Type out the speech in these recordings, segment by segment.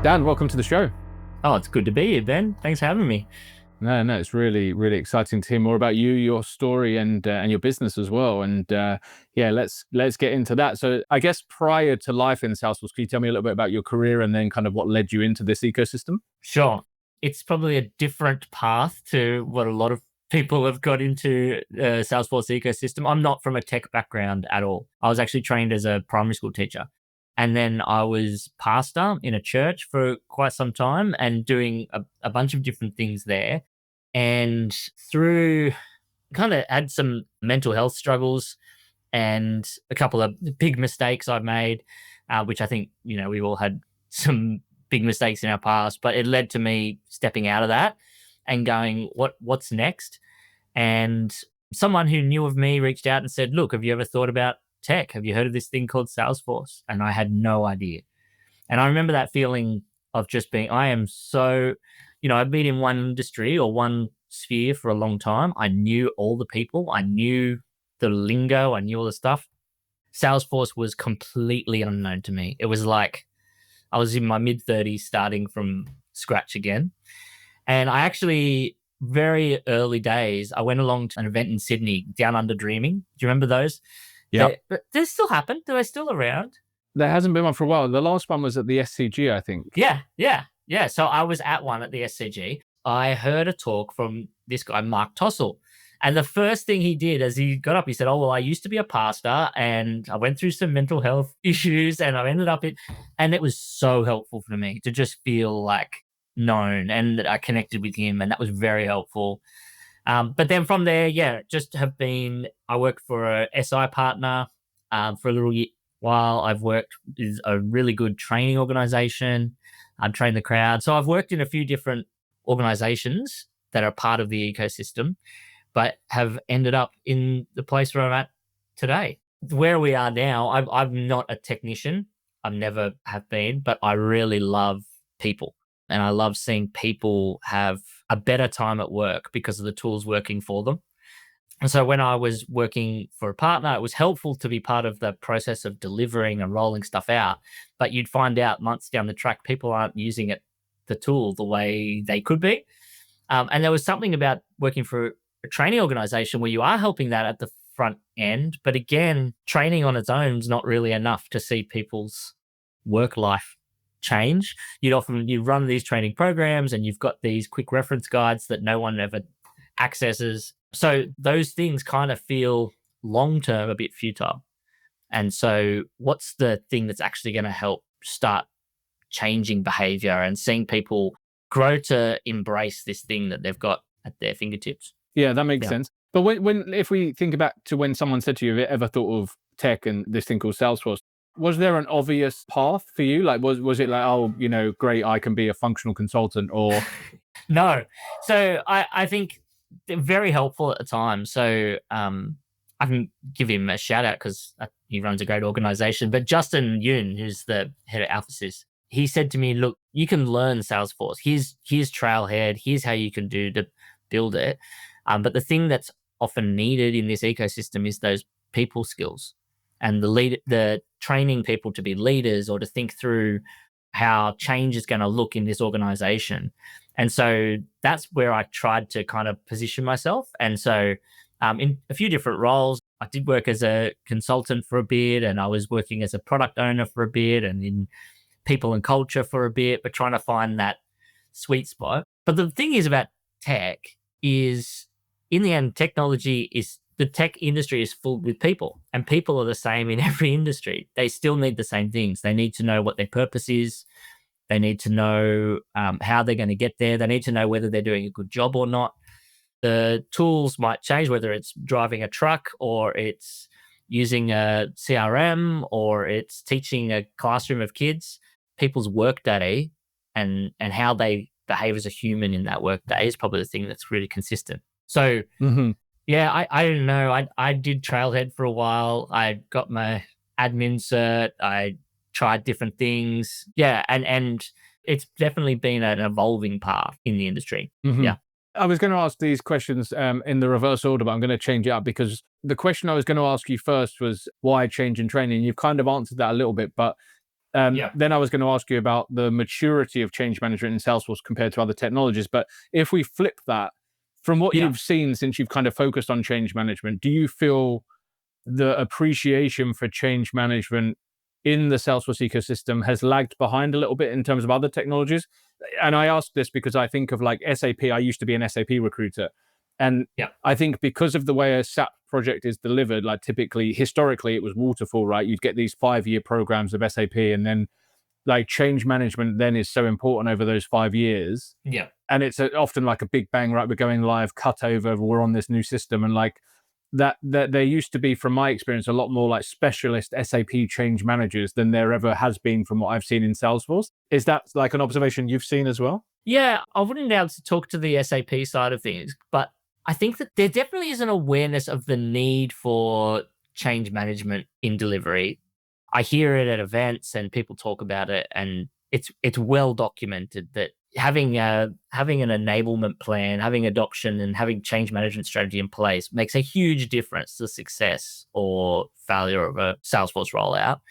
Dan, welcome to the show. Oh, it's good to be here, Ben. Thanks for having me. No, it's really, really exciting to hear more about you, your story, and your business as well. And yeah, let's get into that. So, I guess prior to life in Salesforce, can you tell me a little bit about your career and then kind of what led you into this ecosystem? Sure. It's probably a different path to what a lot of people have got into the Salesforce ecosystem. I'm not from a tech background at all. I was actually trained as a primary school teacher. And then I was pastor in a church for quite some time and doing a bunch of different things there. And through kind of had some mental health struggles and a couple of big mistakes I made, which I think, we've all had some big mistakes in our past, but it led to me stepping out of that and going, what's next? And someone who knew of me reached out and said, look, have you ever thought about tech? Have you heard of this thing called Salesforce? And I had no idea. And I remember that feeling of just being, I am so, I've been in one industry or one sphere for a long time. I knew all the people, I knew the lingo, I knew all the stuff. Salesforce was completely unknown to me. It was like I was in my mid 30s starting from scratch again. And I actually, very early days, I went along to an event in Sydney, Down Under Dreaming. Do you remember those? Yeah. They still happen. They're still around. There hasn't been one for a while. The last one was at the SCG, I think. Yeah. So I was at one at the SCG. I heard a talk from this guy, Mark Tossell. And the first thing he did as he got up, he said, oh, well, I used to be a pastor and I went through some mental health issues and I ended up and it was so helpful for me to just feel like known, and I connected with him, and that was very helpful. But then from there, I worked for a SI partner for a little while. I've worked with a really good training organization. I've trained the crowd. So I've worked in a few different organizations that are part of the ecosystem, but have ended up in the place where I'm at today. Where we are now, I'm not a technician. I never have been, but I really love people. And I love seeing people have a better time at work because of the tools working for them. And so when I was working for a partner, it was helpful to be part of the process of delivering and rolling stuff out. But you'd find out months down the track, people aren't using the tool the way they could be. And there was something about working for a training organization where you are helping that at the front end. But again, training on its own is not really enough to see people's work life change. You run these training programs and you've got these quick reference guides that no one ever accesses. So those things kind of feel long-term a bit futile. And so what's the thing that's actually going to help start changing behavior and seeing people grow to embrace this thing that they've got at their fingertips? Yeah, that makes sense. But if we think back to when someone said to you, have you ever thought of tech and this thing called Salesforce, was there an obvious path for you? Like, was it like, oh, great, I can be a functional consultant, or? No. So I think they're very helpful at the time. So I can give him a shout out because he runs a great organization. But Justin Yoon, who's the head of AlphaSys, he said to me, look, you can learn Salesforce. Here's Trailhead. Here's how you can do to build it. But the thing that's often needed in this ecosystem is those people skills and the training people to be leaders or to think through how change is going to look in this organization. And so that's where I tried to kind of position myself. And so in a few different roles, I did work as a consultant for a bit, and I was working as a product owner for a bit, and in people and culture for a bit, but trying to find that sweet spot. But the thing is about tech is, in the end, the tech industry is full with people, and people are the same in every industry. They still need the same things. They need to know what their purpose is. They need to know how they're going to get there. They need to know whether they're doing a good job or not. The tools might change, whether it's driving a truck or it's using a CRM or it's teaching a classroom of kids. People's work day and how they behave as a human in that work day is probably the thing that's really consistent. So, yeah, I don't know. I did Trailhead for a while. I got my admin cert. I tried different things. Yeah, and it's definitely been an evolving path in the industry. Yeah. I was going to ask these questions in the reverse order, but I'm going to change it up because the question I was going to ask you first was why change in training. You've kind of answered that a little bit, but Yeah. Then I was going to ask you about the maturity of change management in Salesforce compared to other technologies. But if we flip that, from what Yeah. you've seen since you've kind of focused on change management, do you feel the appreciation for change management in the Salesforce ecosystem has lagged behind a little bit in terms of other technologies? And I ask this because I think of like SAP. I used to be an SAP recruiter. And Yeah. I think because of the way a SAP project is delivered, like typically, historically, it was waterfall, right? You'd get these 5-year programs of SAP, and then like change management then is so important over those 5 years. Yeah. And it's often like a big bang, right? We're going live, cut over, we're on this new system. And like that there used to be, from my experience, a lot more like specialist SAP change managers than there ever has been from what I've seen in Salesforce. Is that like an observation you've seen as well? Yeah, I wouldn't be able to talk to the SAP side of things, but I think that there definitely is an awareness of the need for change management in delivery. I hear it at events and people talk about it, and it's well documented that having an enablement plan, having adoption, and having change management strategy in place makes a huge difference to the success or failure of a Salesforce rollout.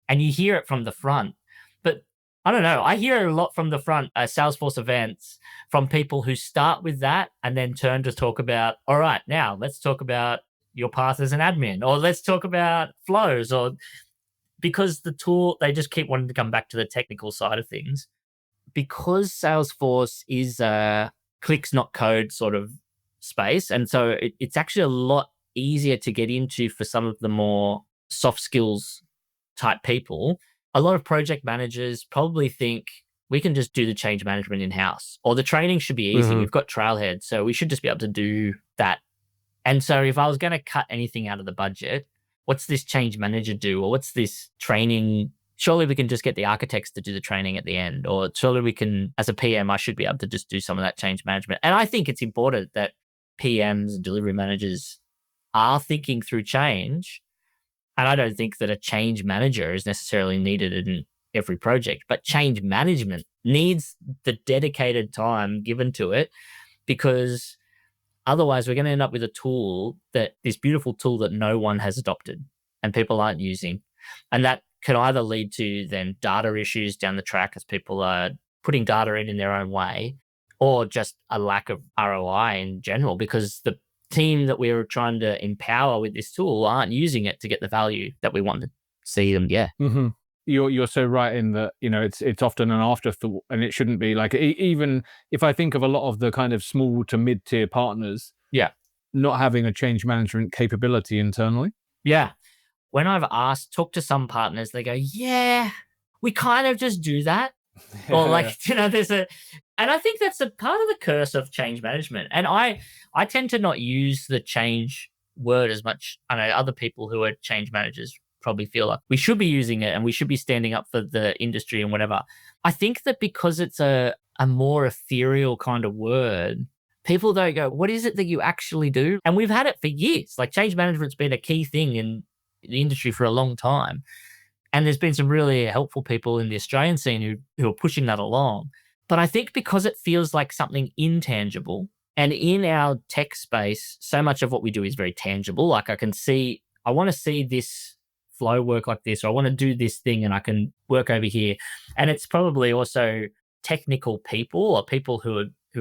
And you hear it from the front, but I don't know. I hear a lot from the front Salesforce events from people who start with that and then turn to talk about, all right, now let's talk about your path as an admin, or let's talk about flows, or because the tool, they just keep wanting to come back to the technical side of things. Because Salesforce is a clicks, not code sort of space. And so it's actually a lot easier to get into for some of the more soft skills type people. A lot of project managers probably think we can just do the change management in house, or the training should be easy. Mhm. We've got trailhead, so we should just be able to do that. And so if I was going to cut anything out of the budget, what's this change manager do? Or what's this training? Surely we can just get the architects to do the training at the end. Or surely we can, as a PM, I should be able to just do some of that change management. And I think it's important that PMs and delivery managers are thinking through change. And I don't think that a change manager is necessarily needed in every project, but change management needs the dedicated time given to it, because otherwise, we're going to end up with a tool this beautiful tool that no one has adopted and people aren't using. And that can either lead to then data issues down the track as people are putting data in their own way, or just a lack of ROI in general, because the team that we're trying to empower with this tool aren't using it to get the value that we want to see them get. Mhm. You're so right in that, it's often an afterthought, and it shouldn't be. Like, even if I think of a lot of the kind of small to mid-tier partners Yeah. not having a change management capability internally. Yeah. When I've talked to some partners, they go, yeah, we kind of just do that. Or Yeah. like, and I think that's a part of the curse of change management. And I tend to not use the change word as much. I know other people who are change managers probably feel like we should be using it and we should be standing up for the industry and whatever. I think that because it's a more ethereal kind of word, people don't go, what is it that you actually do? And we've had it for years. Like, change management's been a key thing in the industry for a long time. And there's been some really helpful people in the Australian scene who are pushing that along. But I think because it feels like something intangible, and in our tech space, so much of what we do is very tangible. Like, I want to see this flow work like this, or I want to do this thing and I can work over here. And it's probably also technical people, or people who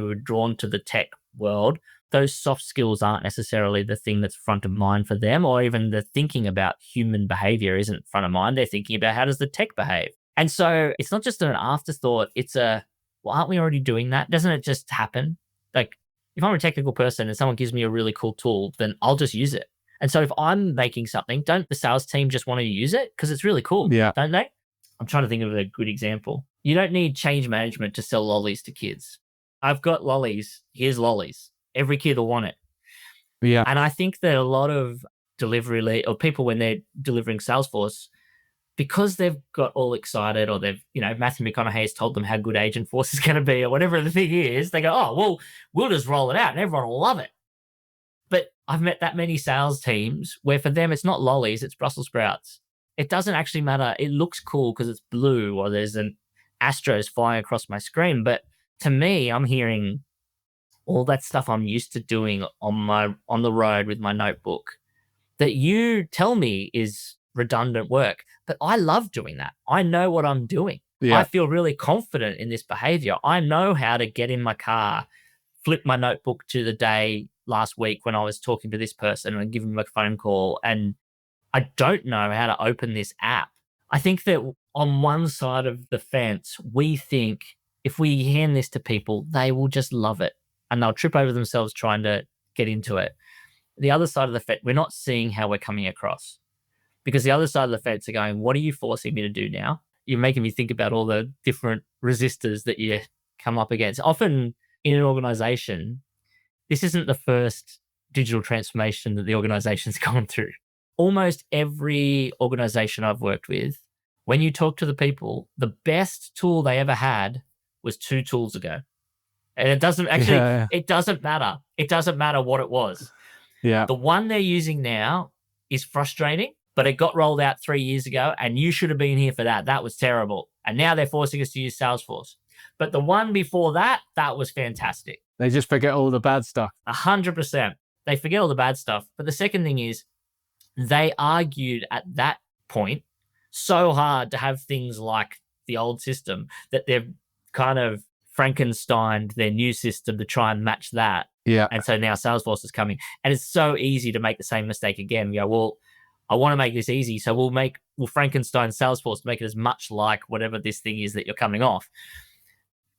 are drawn to the tech world. Those soft skills aren't necessarily the thing that's front of mind for them, or even the thinking about human behavior isn't front of mind. They're thinking about, how does the tech behave? And so it's not just an afterthought. It's well, aren't we already doing that? Doesn't it just happen? Like, if I'm a technical person and someone gives me a really cool tool, then I'll just use it. And so if I'm making something, don't the sales team just want to use it? Because it's really cool, Yeah. don't they? I'm trying to think of a good example. You don't need change management to sell lollies to kids. I've got lollies. Here's lollies. Every kid will want it. Yeah. And I think that a lot of delivery or people, when they're delivering Salesforce, because they've got all excited, or Matthew McConaughey has told them how good Agent Force is going to be, or whatever the thing is, they go, oh, well, we'll just roll it out and everyone will love it. But I've met that many sales teams where for them, it's not lollies, it's Brussels sprouts. It doesn't actually matter. It looks cool because it's blue, or there's an Astros flying across my screen. But to me, I'm hearing all that stuff I'm used to doing on the road with my notebook that you tell me is redundant work. But I love doing that. I know what I'm doing. I Yeah. feel really confident in this behavior. I know how to get in my car, flip my notebook to the day last week when I was talking to this person and give them a phone call. And I don't know how to open this app. I think that on one side of the fence, we think if we hand this to people, they will just love it and they'll trip over themselves trying to get into it. The other side of the fence, we're not seeing how we're coming across, because the other side of the fence are going, what are you forcing me to do now? You're making me think about all the different resistors that you come up against. Often in an organization, this isn't the first digital transformation that the organization's gone through. Almost every organization I've worked with, when you talk to the people, the best tool they ever had was 2 tools ago. And it doesn't actually, Yeah. it doesn't matter. It doesn't matter what it was. Yeah. The one they're using now is frustrating, but it got rolled out 3 years ago and you should have been here for that. That was terrible. And now they're forcing us to use Salesforce. But the one before that, that was fantastic. They just forget all the bad stuff. 100%. They forget all the bad stuff. But the second thing is, they argued at that point so hard to have things like the old system that they've kind of Frankensteined their new system to try and match that. Yeah. And so now Salesforce is coming. And it's so easy to make the same mistake again. We go, well, I want to make this easy. So we'll Frankenstein Salesforce to make it as much like whatever this thing is that you're coming off.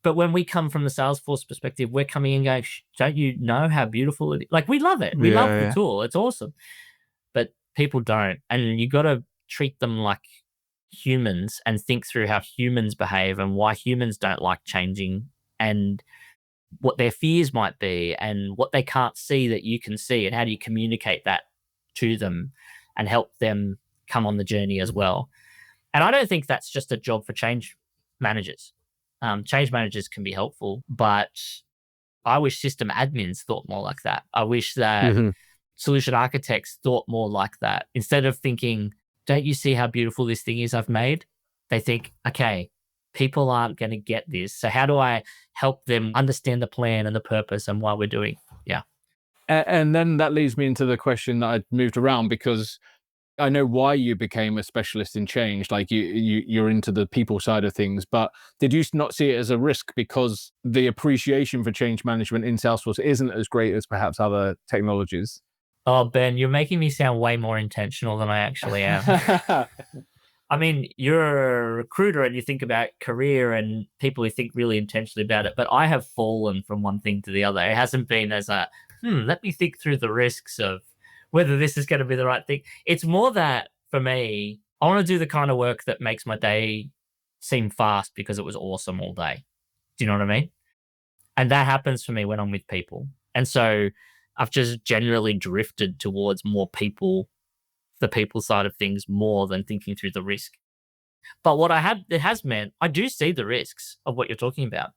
But when we come from the Salesforce perspective, we're coming in going, don't you know how beautiful it is? Like, we love it. We love the tool. It's awesome. But people don't. And you got to treat them like humans and think through how humans behave and why humans don't like changing and what their fears might be and what they can't see that you can see, and how do you communicate that to them and help them come on the journey as well. And I don't think that's just a job for change managers. Change managers can be helpful, but I wish system admins thought more like that. I wish that solution architects thought more like that. Instead of thinking, don't you see how beautiful this thing is I've made? They think, okay, people aren't going to get this. So how do I help them understand the plan and the purpose and why we're doing? Yeah. And then that leads me into the question that I moved around, because I know why you became a specialist in change. Like you're into the people side of things, but did you not see it as a risk because the appreciation for change management in Salesforce isn't as great as perhaps other technologies? Oh, Ben, you're making me sound way more intentional than I actually am. I mean, you're a recruiter and you think about career and people who think really intentionally about it, but I have fallen from one thing to the other. It hasn't been as a, let me think through the risks of whether this is going to be the right thing. It's more that for me, I want to do the kind of work that makes my day seem fast because it was awesome all day. Do you know what I mean? And that happens for me when I'm with people. And so I've just generally drifted towards more people, the people side of things, more than thinking through the risk. But what it has meant, I do see the risks of what you're talking about.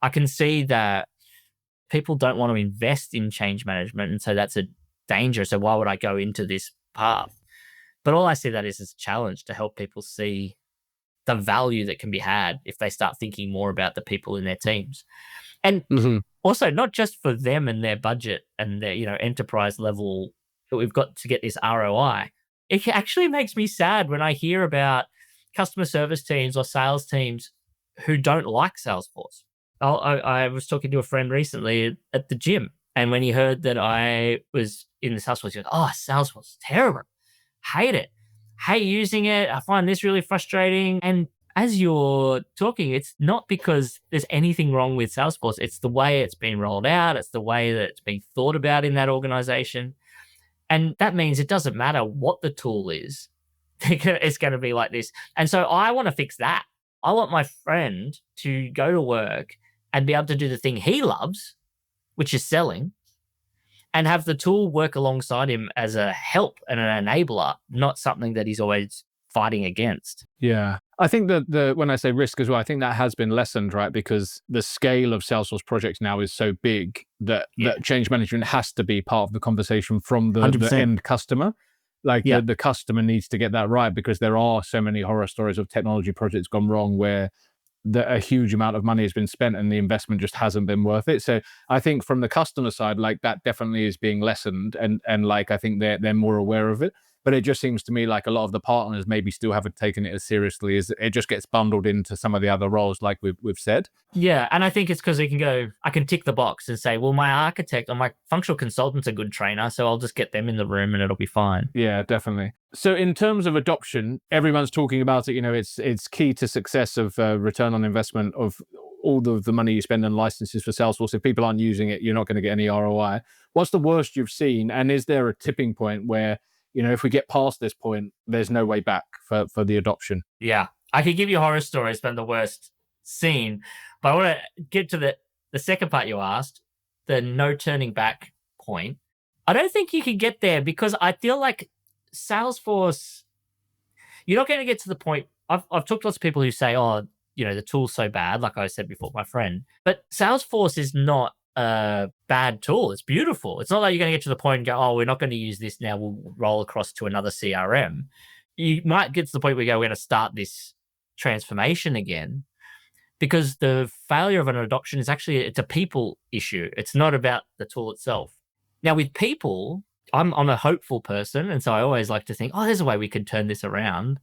I can see that people don't want to invest in change management. And so that's a danger. So why would I go into this path? But all I see that is as a challenge to help people see the value that can be had if they start thinking more about the people in their teams. And also not just for them and their budget and their, enterprise level, that we've got to get this ROI. It actually makes me sad when I hear about customer service teams or sales teams who don't like Salesforce. I was talking to a friend recently at the gym, and when he heard that I was in the Salesforce, he goes, "Oh, Salesforce is terrible. Hate it. Hate using it. I find this really frustrating." And as you're talking, it's not because there's anything wrong with Salesforce. It's the way it's been rolled out. It's the way that it's been thought about in that organization. And that means it doesn't matter what the tool is. It's going to be like this. And so I want to fix that. I want my friend to go to work and be able to do the thing he loves, which is selling, and have the tool work alongside him as a help and an enabler, not something that he's always fighting against. Yeah. I think that when I say risk as well, I think that has been lessened, right? Because the scale of Salesforce projects now is so big that change management has to be part of the conversation from the end customer. Like the customer needs to get that right, because there are so many horror stories of technology projects gone wrong where a huge amount of money has been spent and the investment just hasn't been worth it. So I think from the customer side, like that definitely is being lessened, and like I think they're more aware of it. but it just seems to me like a lot of the partners maybe still haven't taken it as seriously, as it just gets bundled into some of the other roles, like we've said. Yeah, and I think it's because I can tick the box and say, well, my architect or my functional consultant's a good trainer, so I'll just get them in the room and it'll be fine. Yeah, definitely. So in terms of adoption, everyone's talking about it. It's key to success of return on investment of all the money you spend on licenses for Salesforce. If people aren't using it, you're not going to get any ROI. What's the worst you've seen? And is there a tipping point where, if we get past this point, there's no way back for the adoption? Yeah, I could give you horror stories, but the worst scene. But I want to get to the second part you asked, the no turning back point. I don't think you can get there because I feel like Salesforce, you're not going to get to the point. I've talked to lots of people who say, oh, the tool's so bad, like I said before, my friend. But Salesforce is not a bad tool. It's beautiful. It's not like you're going to get to the point and go, oh, we're not going to use this now. We'll roll across to another CRM. You might get to the point where you go, we're going to start this transformation again, because the failure of an adoption is actually, it's a people issue. It's not about the tool itself. Now with people, I'm a hopeful person. And so I always like to think, oh, there's a way we could turn this around.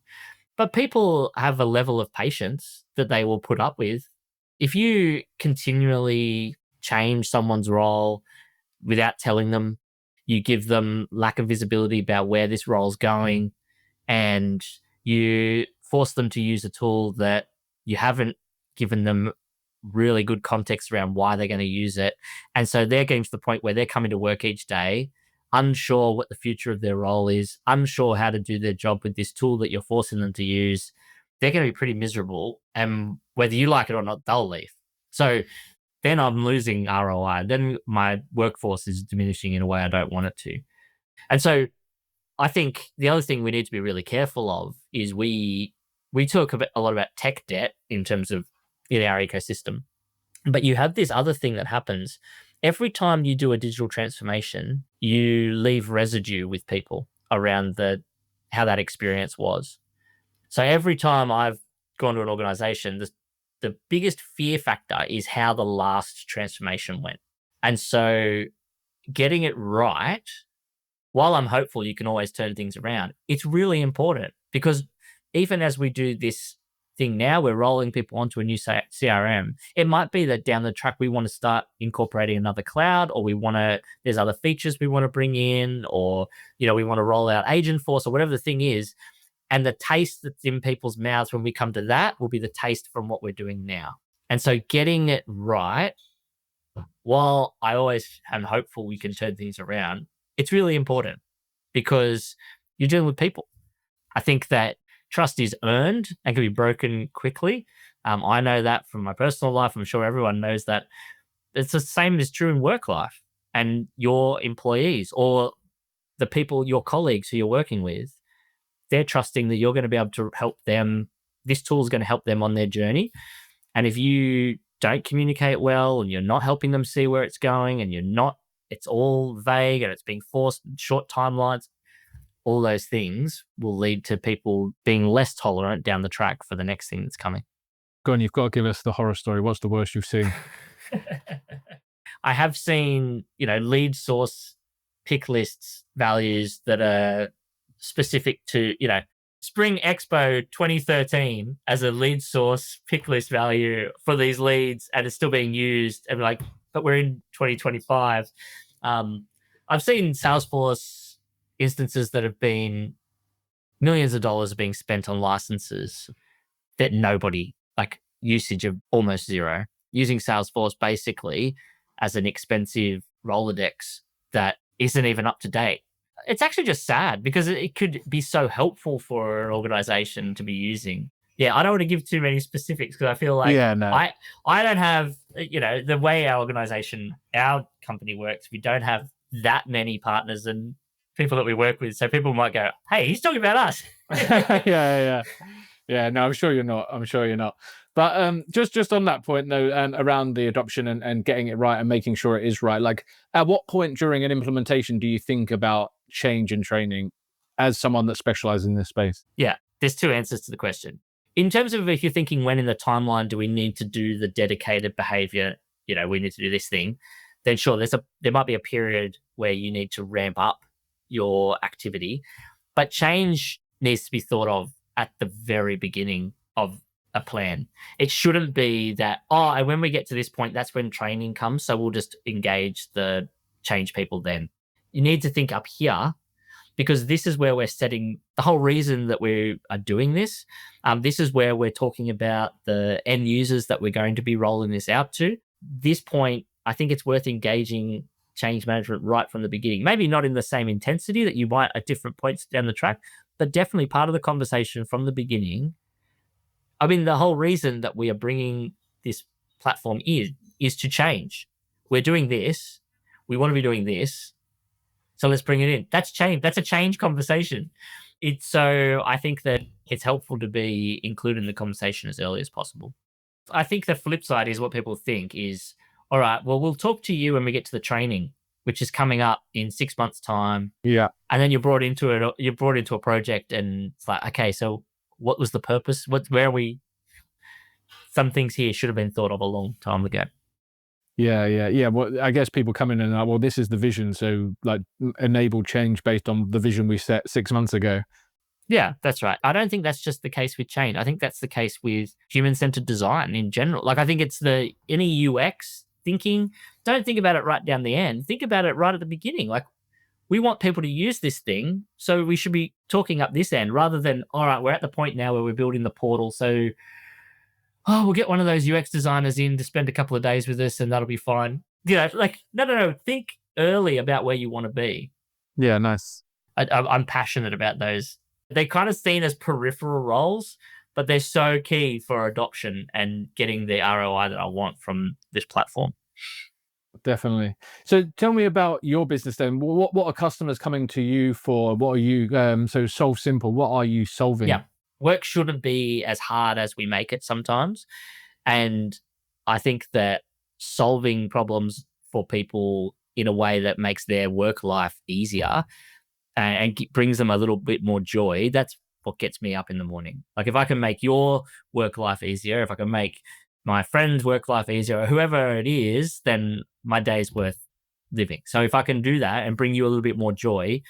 But people have a level of patience that they will put up with. If you continually change someone's role without telling them, you give them lack of visibility about where this role's going, and you force them to use a tool that you haven't given them really good context around why they're going to use it. And so they're getting to the point where they're coming to work each day unsure what the future of their role is, unsure how to do their job with this tool that you're forcing them to use. They're going to be pretty miserable. And whether you like it or not, they'll leave. So then I'm losing ROI. Then my workforce is diminishing in a way I don't want it to. And so I think the other thing we need to be really careful of is we talk a lot about tech debt in terms of in our ecosystem. But you have this other thing that happens. Every time you do a digital transformation, you leave residue with people around how that experience was. So every time I've gone to an organization, the biggest fear factor is how the last transformation went. And so getting it right, while I'm hopeful you can always turn things around, it's really important, because even as we do this thing now, we're rolling people onto a new CRM. It might be that down the track we want to start incorporating another cloud, or there's other features we want to bring in, or we want to roll out Agentforce or whatever the thing is. And the taste that's in people's mouths when we come to that will be the taste from what we're doing now. And so getting it right, while I always am hopeful we can turn things around, it's really important, because you're dealing with people. I think that trust is earned and can be broken quickly. I know that from my personal life. I'm sure everyone knows that. It's the same is true in work life, and your employees or the people, your colleagues who you're working with, they're trusting that you're going to be able to help them. This tool is going to help them on their journey. And if you don't communicate well and you're not helping them see where it's going, and it's all vague and it's being forced, short timelines, all those things will lead to people being less tolerant down the track for the next thing that's coming. Go on, you've got to give us the horror story. What's the worst you've seen? I have seen, lead source pick lists values that are specific to, Spring Expo 2013 as a lead source pick list value for these leads, and it's still being used. And but we're in 2025. I've seen Salesforce instances that have been millions of dollars being spent on licenses that nobody, like usage of almost zero, using Salesforce basically as an expensive Rolodex that isn't even up to date. It's actually just sad, because it could be so helpful for an organization to be using. Yeah, I don't want to give too many specifics, because I feel like I don't have, the way our company works, we don't have that many partners and people that we work with. So people might go, hey, he's talking about us. Yeah, no, I'm sure you're not. But just on that point though, around the adoption and getting it right and making sure it is right, like at what point during an implementation do you think about change and training as someone that specializes in this space? Yeah, there's two answers to the question. In terms of if you're thinking when in the timeline do we need to do the dedicated behavior, we need to do this thing, then sure, there might be a period where you need to ramp up your activity. But change needs to be thought of at the very beginning of a plan. It shouldn't be that, oh, and when we get to this point, that's when training comes. So we'll just engage the change people then. You need to think up here, because this is where we're setting the whole reason that we are doing this. This is where we're talking about the end users that we're going to be rolling this out to. This point, I think it's worth engaging change management right from the beginning. Maybe not in the same intensity that you might at different points down the track, but definitely part of the conversation from the beginning. I mean, the whole reason that we are bringing this platform is to change. We're doing this. We want to be doing this. So let's bring it in. That's change. That's a change conversation. So I think that it's helpful to be included in the conversation as early as possible. I think the flip side is what people think is, all right, well, we'll talk to you when we get to the training, which is coming up in 6 months' time. Yeah. And then you're brought into a project, and it's like, okay, so what was the purpose? Where are we? Some things here should have been thought of a long time ago. Yeah. Well, I guess people come in and are, well, this is the vision. So like enable change based on the vision we set 6 months ago. Yeah, that's right. I don't think that's just the case with change. I think that's the case with human-centered design in general. Like, I think it's any UX thinking, don't think about it right down the end. Think about it right at the beginning. Like, we want people to use this thing, so we should be talking up this end rather than, all right, we're at the point now where we're building the portal. So, we'll get one of those UX designers in to spend a couple of days with us and that'll be fine. Like, no. Think early about where you want to be. Yeah, nice. I'm passionate about those. They're kind of seen as peripheral roles, but they're so key for adoption and getting the ROI that I want from this platform. Definitely. So tell me about your business then. What are customers coming to you for? What are you, so SolveSimple, what are you solving? Yeah. Work shouldn't be as hard as we make it sometimes. And I think that solving problems for people in a way that makes their work life easier and brings them a little bit more joy, that's what gets me up in the morning. Like, if I can make your work life easier, if I can make my friend's work life easier, or whoever it is, then my day's worth living. So if I can do that and bring you a little bit more joy,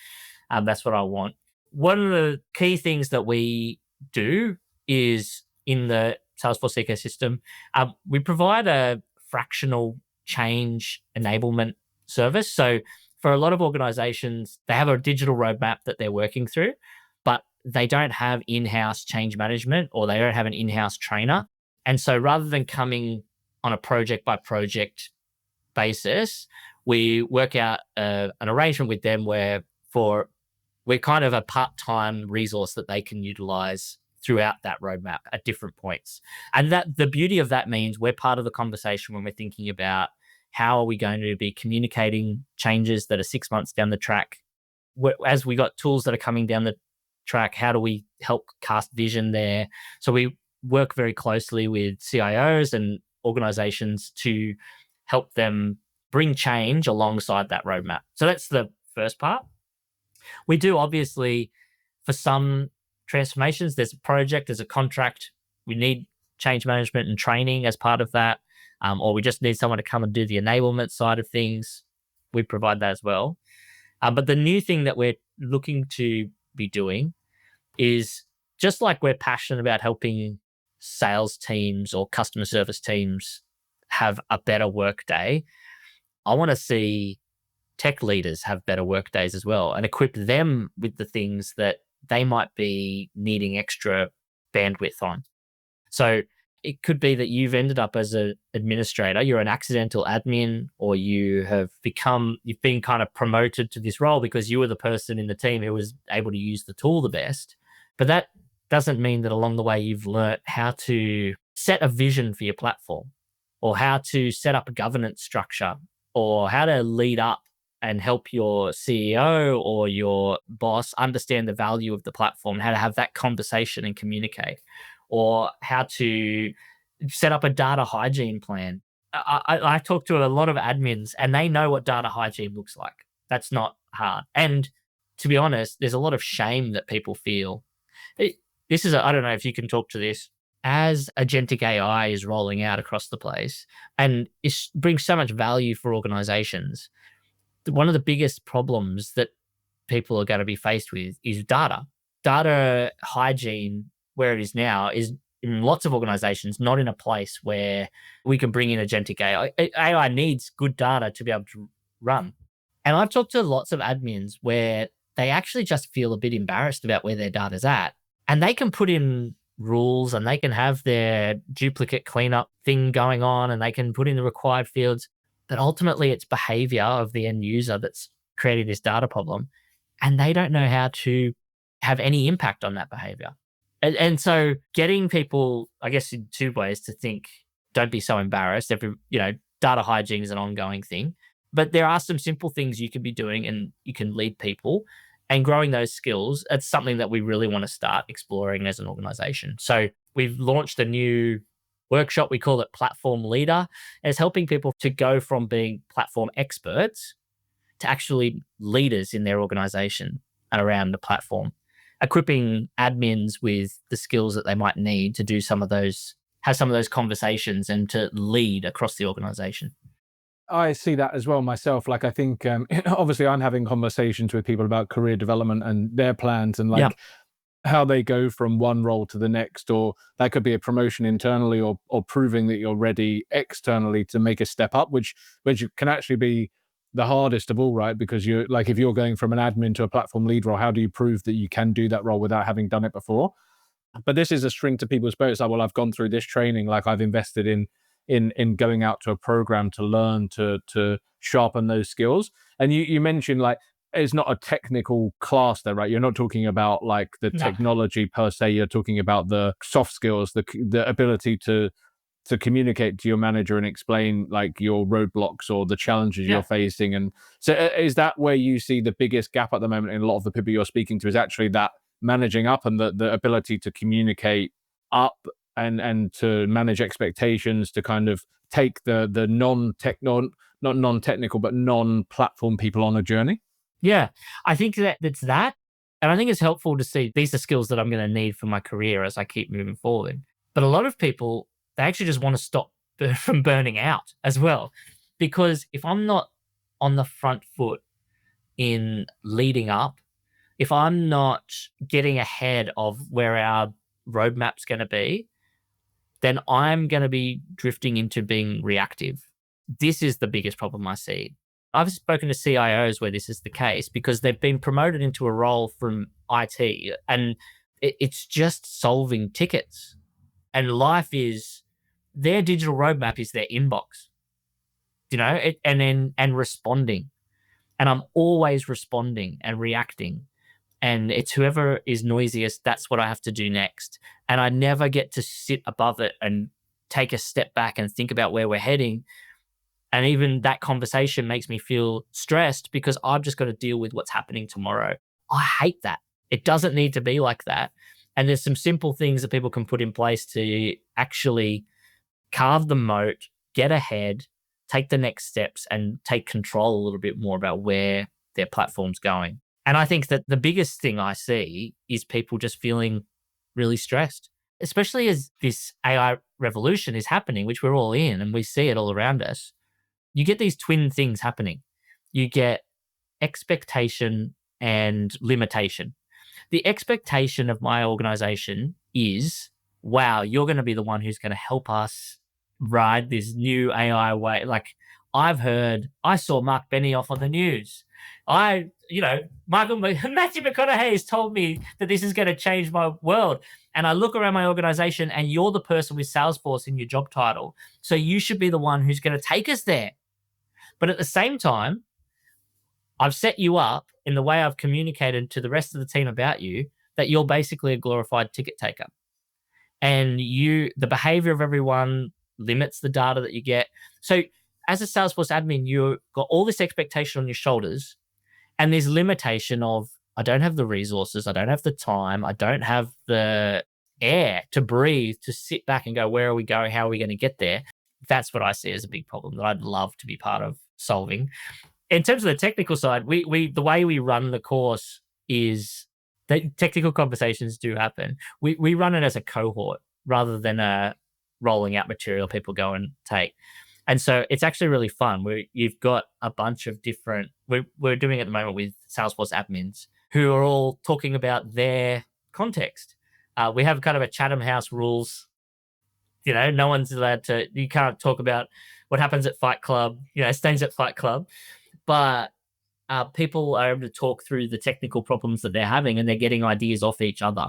that's what I want. One of the key things that we do is in the Salesforce ecosystem, we provide a fractional change enablement service. So for a lot of organizations, they have a digital roadmap that they're working through, but they don't have in-house change management, or they don't have an in-house trainer. And so rather than coming on a project by project basis, we work out an arrangement with them where we're kind of a part-time resource that they can utilize throughout that roadmap at different points. And that the beauty of that means we're part of the conversation when we're thinking about how are we going to be communicating changes that are 6 months down the track. As we got tools that are coming down the track, how do we help cast vision there? So we work very closely with CIOs and organizations to help them bring change alongside that roadmap. So that's the first part. We do, obviously, for some transformations, there's a project, there's a contract. We need change management and training as part of that. Or we just need someone to come and do the enablement side of things. We provide that as well. But the new thing that we're looking to be doing is, just like we're passionate about helping sales teams or customer service teams have a better work day, I want to see tech leaders have better work days as well, and equip them with the things that they might be needing extra bandwidth on. So it could be that you've ended up as an administrator, you're an accidental admin, or you've been kind of promoted to this role because you were the person in the team who was able to use the tool the best. But that doesn't mean that along the way you've learnt how to set a vision for your platform, or how to set up a governance structure, or how to lead up and help your CEO or your boss understand the value of the platform, how to have that conversation and communicate, or how to set up a data hygiene plan. I talk to a lot of admins and they know what data hygiene looks like. That's not hard. And to be honest, there's a lot of shame that people feel. I don't know if you can talk to this. As agentic AI is rolling out across the place and it brings so much value for organizations, one of the biggest problems that people are going to be faced with is data. Data hygiene, where it is now, is in lots of organizations not in a place where we can bring in agentic AI. AI needs good data to be able to run. And I've talked to lots of admins where they actually just feel a bit embarrassed about where their data's at. And they can put in rules and they can have their duplicate cleanup thing going on and they can put in the required fields. But ultimately, it's behavior of the end user that's creating this data problem. And they don't know how to have any impact on that behavior. And so getting people, I guess, in two ways to think, don't be so embarrassed. Data hygiene is an ongoing thing. But there are some simple things you can be doing and you can lead people and growing those skills. It's something that we really want to start exploring as an organization. So we've launched a new workshop. We call it Platform Leader. And it's helping people to go from being platform experts to actually leaders in their organization and around the platform, equipping admins with the skills that they might need to do have some of those conversations and to lead across the organization. I see that as well myself. Like, I think, obviously I'm having conversations with people about career development and their plans and how they go from one role to the next, or that could be a promotion internally or proving that you're ready externally to make a step up, which can actually be the hardest of all, right? Because you're like, if you're going from an admin to a platform lead role, how do you prove that you can do that role without having done it before? But this is a string to people's bows. It's like, well, I've gone through this training, like I've invested in going out to a program to learn to sharpen those skills. And you mentioned, like, it's not a technical class there, right? You're not talking about like the technology per se. You're talking about the soft skills, the ability to communicate to your manager and explain like your roadblocks or the challenges you're facing. And so is that where you see the biggest gap at the moment in a lot of the people you're speaking to, is actually that managing up and the ability to communicate up and to manage expectations, to kind of take the not non-technical, but non-platform people on a journey? Yeah, I think that's that. And I think it's helpful to see these are skills that I'm going to need for my career as I keep moving forward. But a lot of people, they actually just want to stop from burning out as well. Because if I'm not on the front foot in leading up, if I'm not getting ahead of where our roadmap's going to be, then I'm going to be drifting into being reactive. This is the biggest problem I see. I've spoken to CIOs where this is the case because they've been promoted into a role from IT and it's just solving tickets. And life is, their digital roadmap is their inbox, and responding. And I'm always responding and reacting. And it's whoever is noisiest, that's what I have to do next. And I never get to sit above it and take a step back and think about where we're heading. And even that conversation makes me feel stressed because I've just got to deal with what's happening tomorrow. I hate that. It doesn't need to be like that. And there's some simple things that people can put in place to actually carve the moat, get ahead, take the next steps, and take control a little bit more about where their platform's going. And I think that the biggest thing I see is people just feeling really stressed, especially as this AI revolution is happening, which we're all in and we see it all around us. You get these twin things happening. You get expectation and limitation. The expectation of my organization is, wow, you're going to be the one who's going to help us ride this new AI way. Like I saw Mark Benioff on the news. Matthew McConaughey has told me that this is going to change my world. And I look around my organization and you're the person with Salesforce in your job title. So you should be the one who's going to take us there. But at the same time, I've set you up in the way I've communicated to the rest of the team about you that you're basically a glorified ticket taker. And the behavior of everyone limits the data that you get. So as a Salesforce admin, you've got all this expectation on your shoulders and this limitation of, I don't have the resources, I don't have the time, I don't have the air to breathe, to sit back and go, where are we going? How are we going to get there? That's what I see as a big problem that I'd love to be part of solving. In terms of the technical side, the way we run the course is that technical conversations do happen. We run it as a cohort rather than a rolling out material people go and take. And so it's actually really fun where you've got a bunch of different, we're doing it at the moment with Salesforce admins who are all talking about their context. We have kind of a Chatham House rules. No one's allowed to, you can't talk about what happens at Fight Club, stays at Fight Club. But people are able to talk through the technical problems that they're having and they're getting ideas off each other,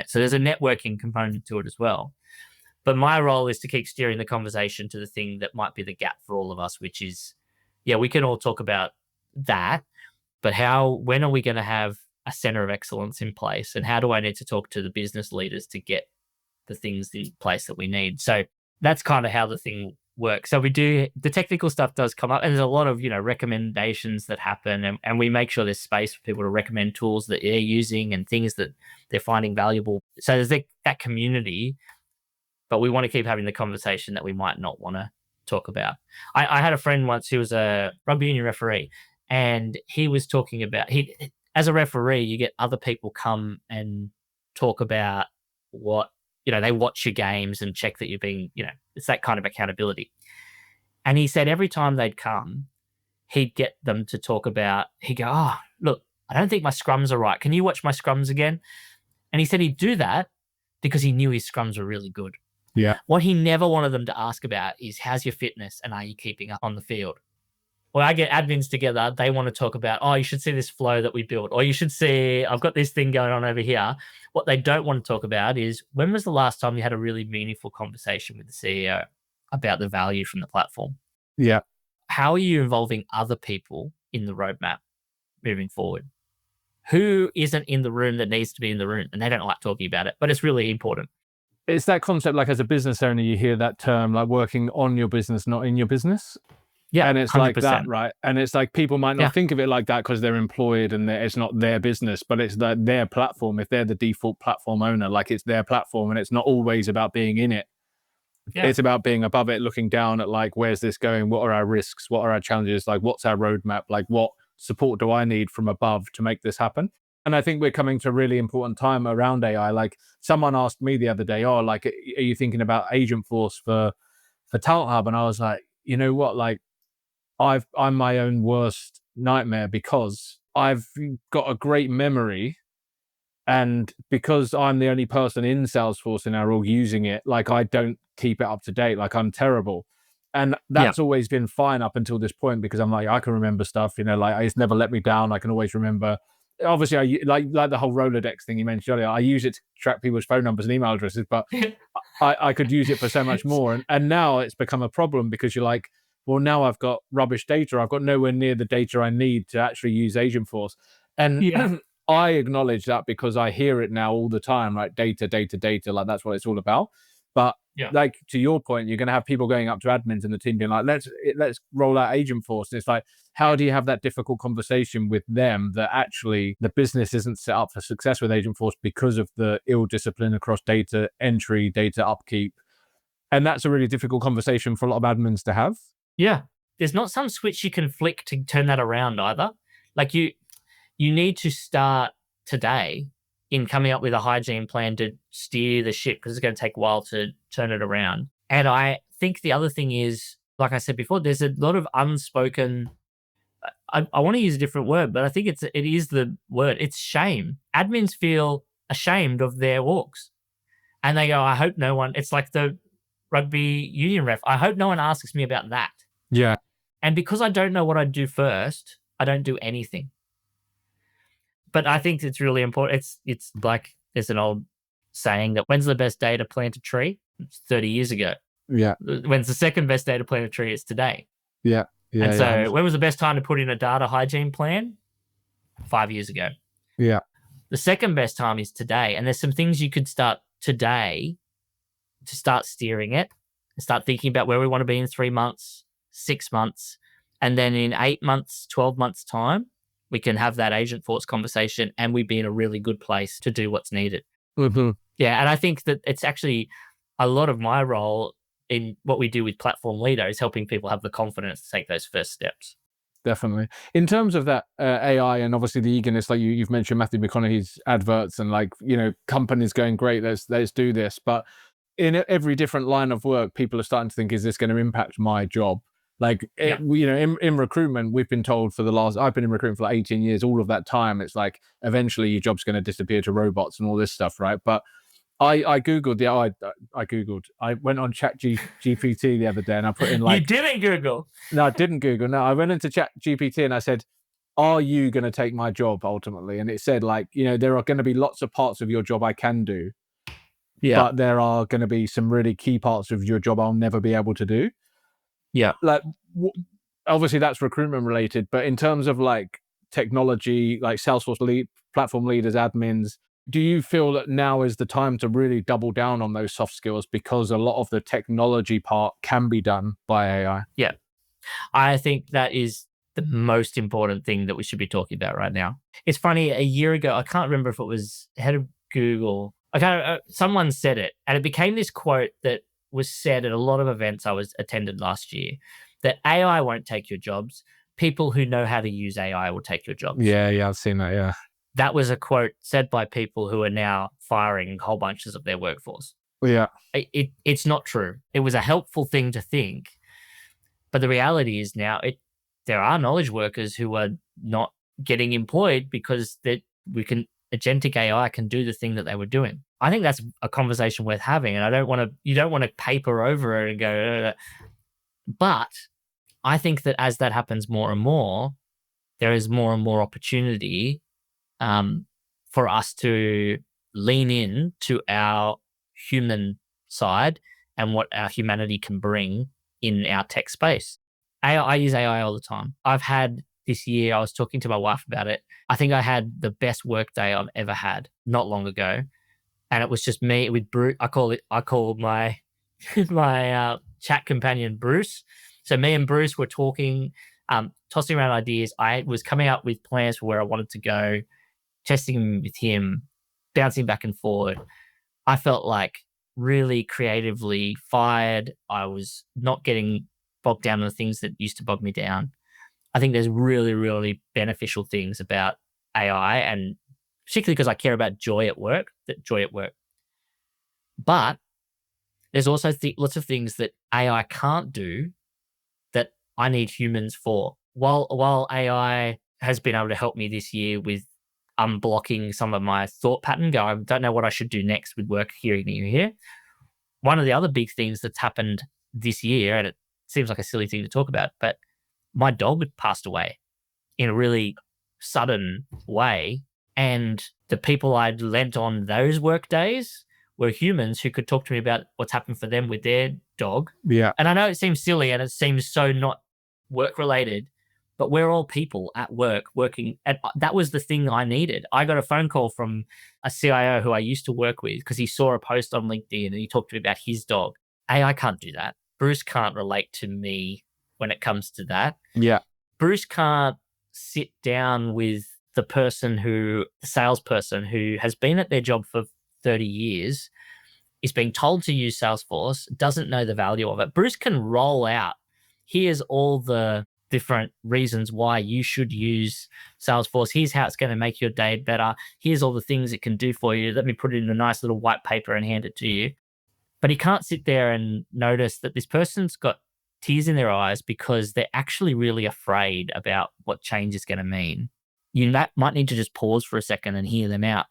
So there's a networking component to it as well. But my role is to keep steering the conversation to the thing that might be the gap for all of us, which is, we can all talk about that, but when are we going to have a center of excellence in place? And how do I need to talk to the business leaders to get the things in place that we need? So that's kind of how the thing works. So the technical stuff does come up, and there's a lot of, recommendations that happen, and we make sure there's space for people to recommend tools that they're using and things that they're finding valuable. So there's that community. But we want to keep having the conversation that we might not want to talk about. I had a friend once who was a rugby union referee, and he was talking about, as a referee, you get other people come and talk about what, they watch your games and check that you're being, it's that kind of accountability. And he said every time they'd come, he'd get them to talk about, he'd go, oh, look, I don't think my scrums are right. Can you watch my scrums again? And he said he'd do that because he knew his scrums were really good. Yeah. What he never wanted them to ask about is, how's your fitness and are you keeping up on the field? When I get admins together, they want to talk about, oh, you should see this flow that we built, or you should see, I've got this thing going on over here. What they don't want to talk about is, when was the last time you had a really meaningful conversation with the CEO about the value from the platform? Yeah. How are you involving other people in the roadmap moving forward? Who isn't in the room that needs to be in the room? And they don't like talking about it, but it's really important. It's that concept, like as a business owner, you hear that term, like working on your business, not in your business. Yeah. And it's 100%. Like that, right? And it's like people might not think of it like that because they're employed and it's not their business, but it's their platform. If they're the default platform owner, like it's their platform, and it's not always about being in it. Yeah. It's about being above it, looking down at like, where's this going? What are our risks? What are our challenges? Like, what's our roadmap? Like, what support do I need from above to make this happen? And I think we're coming to a really important time around AI. Like someone asked me the other day, oh, like, are you thinking about Agentforce for Talent Hub? And I was like, you know what? Like I'm my own worst nightmare because I've got a great memory. And because I'm the only person in Salesforce in our org using it, like I don't keep it up to date. Like I'm terrible. And that's always been fine up until this point because I'm like, I can remember stuff, like it's never let me down. I can always remember. Obviously, I like the whole Rolodex thing you mentioned earlier. I use it to track people's phone numbers and email addresses, but I could use it for so much more. And now it's become a problem because you're like, well, now I've got rubbish data. I've got nowhere near the data I need to actually use Agentforce. And I acknowledge that because I hear it now all the time, like data, like that's what it's all about. But like to your point, you're going to have people going up to admins in the team being like, let's roll out Agentforce. And it's like, how do you have that difficult conversation with them that actually the business isn't set up for success with Agentforce because of the ill discipline across data entry, data upkeep? And that's a really difficult conversation for a lot of admins to have. Yeah. There's not some switch you can flick to turn that around either. Like you need to start today in coming up with a hygiene plan to steer the ship because it's going to take a while to turn it around. And I think the other thing is, like I said before, there's a lot of unspoken, I want to use a different word, but I think it is the word. It's shame. Admins feel ashamed of their orgs. And they go, I hope no one, it's like the rugby union ref. I hope no one asks me about that. Yeah. And because I don't know what I'd do first, I don't do anything. But I think it's really important. It's like there's an old saying that when's the best day to plant a tree? It's 30 years ago. Yeah. When's the second best day to plant a tree? It's today. Yeah. And so when was the best time to put in a data hygiene plan? 5 years ago. Yeah. The second best time is today. And there's some things you could start today to start steering it and start thinking about where we want to be in 3 months, 6 months. And then in 8 months, 12 months time, we can have that Agentforce conversation and we'd be in a really good place to do what's needed. Mm-hmm. Yeah. And I think that it's actually a lot of my role in what we do with Platform Leader is helping people have the confidence to take those first steps. Definitely. In terms of that AI and obviously the eagerness, like you've mentioned Matthew McConaughey's adverts and like, companies going, great, let's do this. But in every different line of work, people are starting to think, is this going to impact my job? Like, Yeah. in recruitment, we've been told I've been in recruitment for like 18 years. All of that time, it's like, eventually your job's going to disappear to robots and all this stuff, right? But I Googled, I went on Chat GPT the other day and I put in You like, didn't Google. no, I didn't Google. No, I went into Chat GPT and I said, are you going to take my job ultimately? And it said, like, there are going to be lots of parts of your job I can do, Yeah. but there are going to be some really key parts of your job I'll never be able to do. Yeah. Like, obviously that's recruitment related, but in terms of like technology, like Salesforce platform leaders, admins, do you feel that now is the time to really double down on those soft skills because a lot of the technology part can be done by AI? Yeah. I think that is the most important thing that we should be talking about right now. It's funny, a year ago, I can't remember if it was head of Google. Someone said it, and it became this quote that was said at a lot of events I was attended last year, that AI won't take your jobs. People who know how to use AI will take your jobs. Yeah, I've seen that. Yeah. That was a quote said by people who are now firing whole bunches of their workforce. Yeah. It's not true. It was a helpful thing to think, but the reality is now there are knowledge workers who are not getting employed because agentic AI can do the thing that they were doing. I think that's a conversation worth having, and you don't want to paper over it and go, but I think that as that happens more and more, there is more and more opportunity for us to lean in to our human side and what our humanity can bring in our tech space. I use AI all the time. I've had this year, I was talking to my wife about it. I think I had the best work day I've ever had not long ago. And it was just me with Bruce. I call my my chat companion Bruce. So me and Bruce were talking, tossing around ideas. I was coming up with plans for where I wanted to go, testing with him, bouncing back and forward. I felt like really creatively fired. I was not getting bogged down in the things that used to bog me down. I think there's really, really beneficial things about AI, and particularly because I care about joy at work. But there's also lots of things that AI can't do that I need humans for. While AI has been able to help me this year with unblocking some of my thought pattern, I don't know what I should do next with work here. One of the other big things that's happened this year, and it seems like a silly thing to talk about, but my dog had passed away in a really sudden way. And the people I'd lent on those work days were humans who could talk to me about what's happened for them with their dog. Yeah. And I know it seems silly and it seems so not work related, but we're all people at work working. And that was the thing I needed. I got a phone call from a CIO who I used to work with because he saw a post on LinkedIn and he talked to me about his dog. AI can't do that. Bruce can't relate to me when it comes to that. Yeah. Bruce can't sit down with the salesperson who has been at their job for 30 years, is being told to use Salesforce, doesn't know the value of it. Bruce can roll out, here's all the different reasons why you should use Salesforce. Here's how it's going to make your day better. Here's all the things it can do for you. Let me put it in a nice little white paper and hand it to you. But he can't sit there and notice that this person's got tears in their eyes because they're actually really afraid about what change is going to mean. You might need to just pause for a second and hear them out.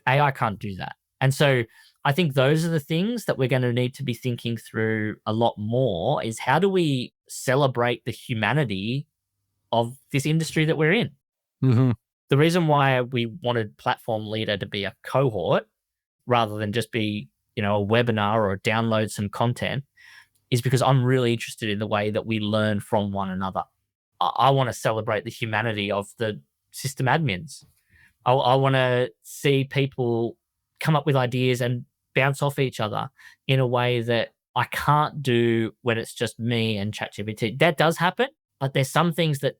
AI can't do that. And so I think those are the things that we're going to need to be thinking through a lot more, is how do we celebrate the humanity of this industry that we're in? Mm-hmm. The reason why we wanted Platform Leader to be a cohort rather than just be, a webinar or download some content is because I'm really interested in the way that we learn from one another. I want to celebrate the humanity of the system admins. I want to see people come up with ideas and bounce off each other in a way that I can't do when it's just me and ChatGPT. That does happen, but there's some things that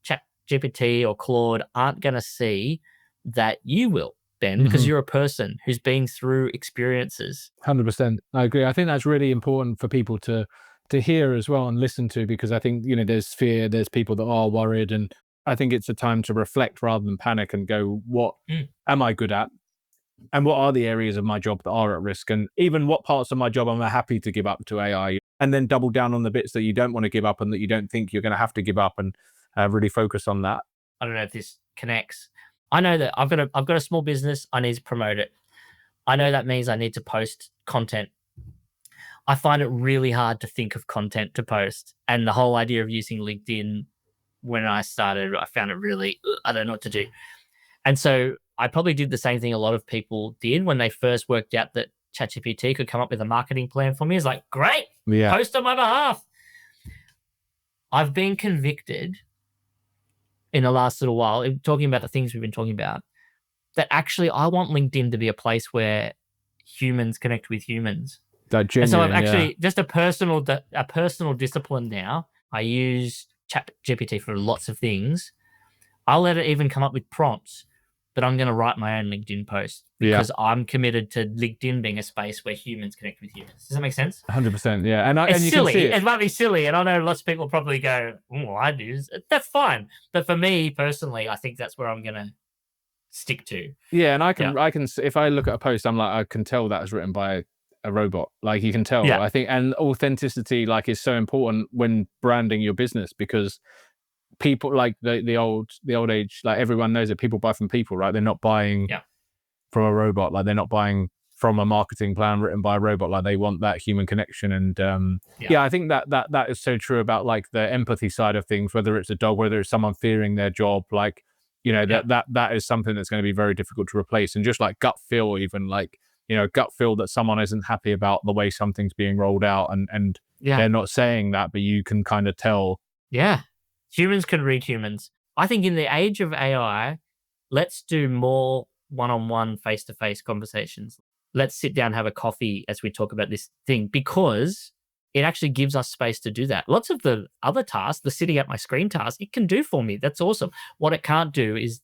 ChatGPT or Claude aren't going to see that you will, Ben, because you're a person who's been through experiences. 100%. I agree. I think that's really important for people to hear as well and listen to, because I think, there's fear, there's people that are worried, and I think it's a time to reflect rather than panic and go, what am I good at? And what are the areas of my job that are at risk? And even what parts of my job am I happy to give up to AI? And then double down on the bits that you don't want to give up and that you don't think you're going to have to give up, and really focus on that. I don't know if this connects. I know that I've got a small business. I need to promote it. I know that means I need to post content. I find it really hard to think of content to post. And the whole idea of using LinkedIn, when I started, I found it really, I don't know what to do. And so I probably did the same thing a lot of people did when they first worked out that ChatGPT could come up with a marketing plan for me. It's like, great, post on my behalf. I've been convicted in the last little while, talking about the things we've been talking about, that actually I want LinkedIn to be a place where humans connect with humans. Genuine, and so I've actually just a personal discipline now. I use ChatGPT for lots of things. I'll let it even come up with prompts, but I'm going to write my own LinkedIn post because I'm committed to LinkedIn being a space where humans connect with humans. Does that make sense? 100%. Yeah. And it's you silly. can see it might be silly. And I know lots of people probably go, oh, I do. That's fine. But for me personally, I think that's where I'm going to stick to. Yeah. And I can, if I look at a post, I'm like, I can tell that was written by a robot. Like, you can tell. I think, and authenticity is so important when branding your business, because people, like the old age, like everyone knows that people buy from people, right? They're not buying from a robot. Like, they're not buying from a marketing plan written by a robot. Like, they want that human connection. And I think that is so true about like the empathy side of things, whether it's a dog, whether it's someone fearing their job, like, that is something that's going to be very difficult to replace. And just like gut feel, even like, gut feel that someone isn't happy about the way something's being rolled out, and they're not saying that, but you can kind of tell. Yeah. Humans can read humans. I think in the age of AI, let's do more one-on-one, face-to-face conversations. Let's sit down, have a coffee as we talk about this thing, because it actually gives us space to do that. Lots of the other tasks, the sitting at my screen task, it can do for me. That's awesome. What it can't do is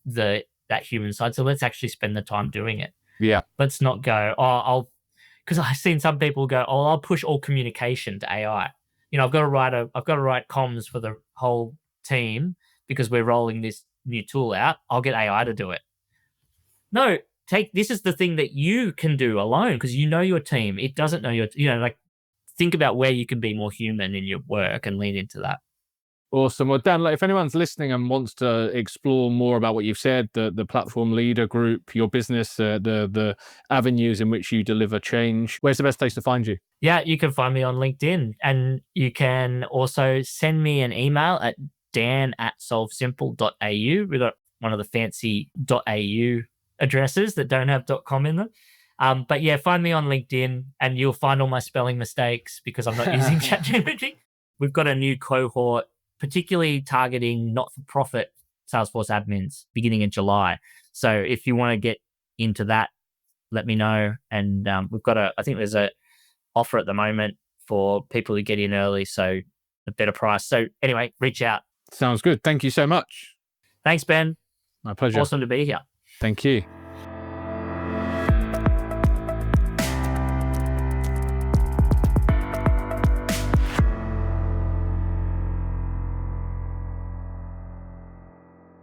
that human side. So let's actually spend the time doing it. Yeah. Let's not go, because I've seen some people go, I'll push all communication to AI. I've got to write comms for the whole team because we're rolling this new tool out. I'll get AI to do it. No, this is the thing that you can do alone, because you know your team. It doesn't know your, think about where you can be more human in your work and lean into that. Awesome. Well, Dan, if anyone's listening and wants to explore more about what you've said, the platform leader group, your business, the avenues in which you deliver change, where's the best place to find you? Yeah, you can find me on LinkedIn, and you can also send me an email at dan@solvesimple.au. We've got one of the fancy .au addresses that don't have .com in them. But yeah, find me on LinkedIn and you'll find all my spelling mistakes because I'm not using ChatGPT. We've got a new cohort, particularly targeting not-for-profit Salesforce admins beginning in July. So if you want to get into that, let me know. And we've got I think there's a offer at the moment for people who get in early, so a better price. So anyway, reach out. Sounds good. Thank you so much. Thanks, Ben. My pleasure. Awesome to be here. Thank you.